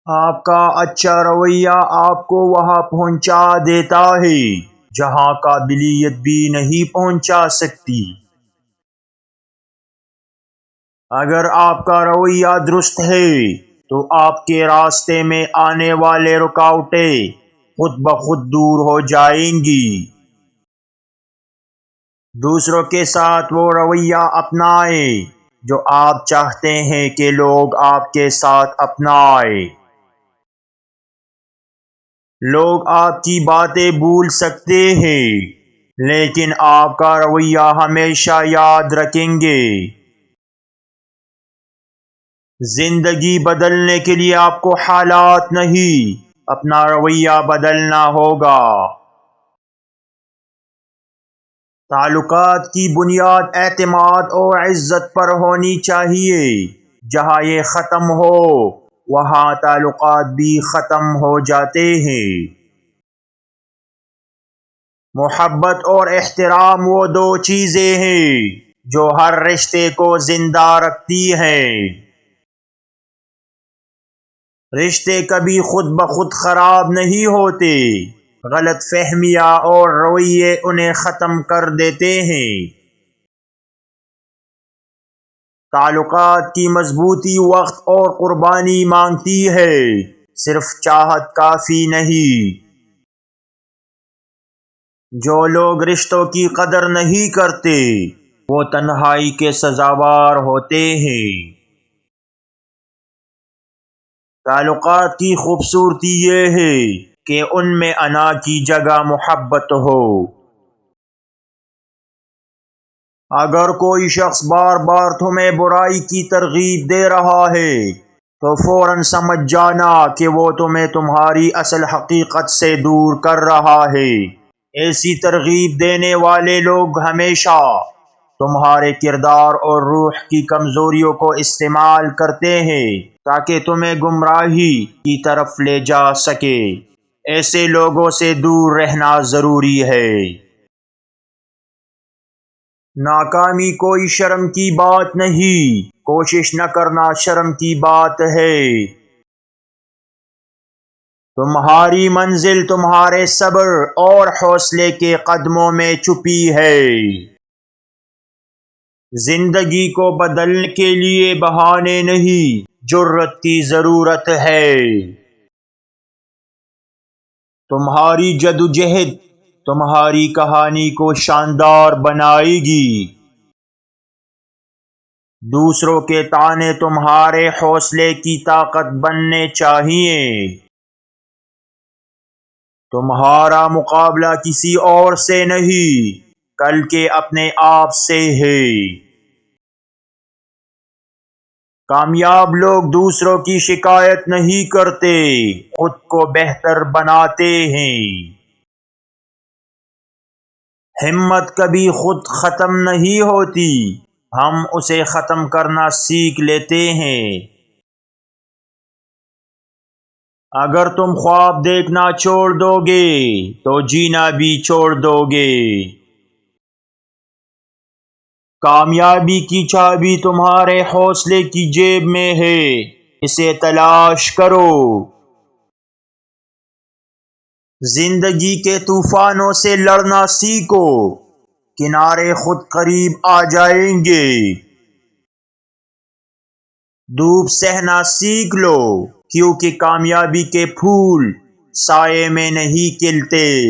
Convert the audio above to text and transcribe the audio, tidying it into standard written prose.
آپ کا اچھا رویہ آپ کو وہاں پہنچا دیتا ہے جہاں قابلیت بھی نہیں پہنچا سکتی۔ اگر آپ کا رویہ درست ہے تو آپ کے راستے میں آنے والے رکاوٹیں خود بخود دور ہو جائیں گی۔ دوسروں کے ساتھ وہ رویہ اپنائیں جو آپ چاہتے ہیں کہ لوگ آپ کے ساتھ اپنائیں۔ لوگ آپ کی باتیں بھول سکتے ہیں لیکن آپ کا رویہ ہمیشہ یاد رکھیں گے۔ زندگی بدلنے کے لیے آپ کو حالات نہیں، اپنا رویہ بدلنا ہوگا۔ تعلقات کی بنیاد اعتماد اور عزت پر ہونی چاہیے۔ جہاں یہ ختم ہو وہاں تعلقات بھی ختم ہو جاتے ہیں۔ محبت اور احترام وہ دو چیزیں ہیں جو ہر رشتے کو زندہ رکھتی ہیں۔ رشتے کبھی خود بخود خراب نہیں ہوتے، غلط فہمیاں اور رویے انہیں ختم کر دیتے ہیں۔ تعلقات کی مضبوطی وقت اور قربانی مانگتی ہے، صرف چاہت کافی نہیں۔ جو لوگ رشتوں کی قدر نہیں کرتے وہ تنہائی کے سزاوار ہوتے ہیں۔ تعلقات کی خوبصورتی یہ ہے کہ ان میں انا کی جگہ محبت ہو۔ اگر کوئی شخص بار بار تمہیں برائی کی ترغیب دے رہا ہے تو فوراً سمجھ جانا کہ وہ تمہیں تمہاری اصل حقیقت سے دور کر رہا ہے۔ ایسی ترغیب دینے والے لوگ ہمیشہ تمہارے کردار اور روح کی کمزوریوں کو استعمال کرتے ہیں تاکہ تمہیں گمراہی کی طرف لے جا سکے۔ ایسے لوگوں سے دور رہنا ضروری ہے۔ ناکامی کوئی شرم کی بات نہیں، کوشش نہ کرنا شرم کی بات ہے۔ تمہاری منزل تمہارے صبر اور حوصلے کے قدموں میں چھپی ہے۔ زندگی کو بدلنے کے لیے بہانے نہیں، جرأت کی ضرورت ہے۔ تمہاری جدوجہد تمہاری کہانی کو شاندار بنائے گی۔ دوسروں کے طعنے تمہارے حوصلے کی طاقت بننے چاہیے۔ تمہارا مقابلہ کسی اور سے نہیں بلکہ اپنے آپ سے ہے۔ کامیاب لوگ دوسروں کی شکایت نہیں کرتے، خود کو بہتر بناتے ہیں۔ ہمت کبھی خود ختم نہیں ہوتی، ہم اسے ختم کرنا سیکھ لیتے ہیں۔ اگر تم خواب دیکھنا چھوڑ دو گے تو جینا بھی چھوڑ دو گے۔ کامیابی کی چابی تمہارے حوصلے کی جیب میں ہے، اسے تلاش کرو۔ زندگی کے طوفانوں سے لڑنا سیکھو، کنارے خود قریب آ جائیں گے۔ دھوپ سہنا سیکھ لو کیونکہ کامیابی کے پھول سائے میں نہیں کھلتے۔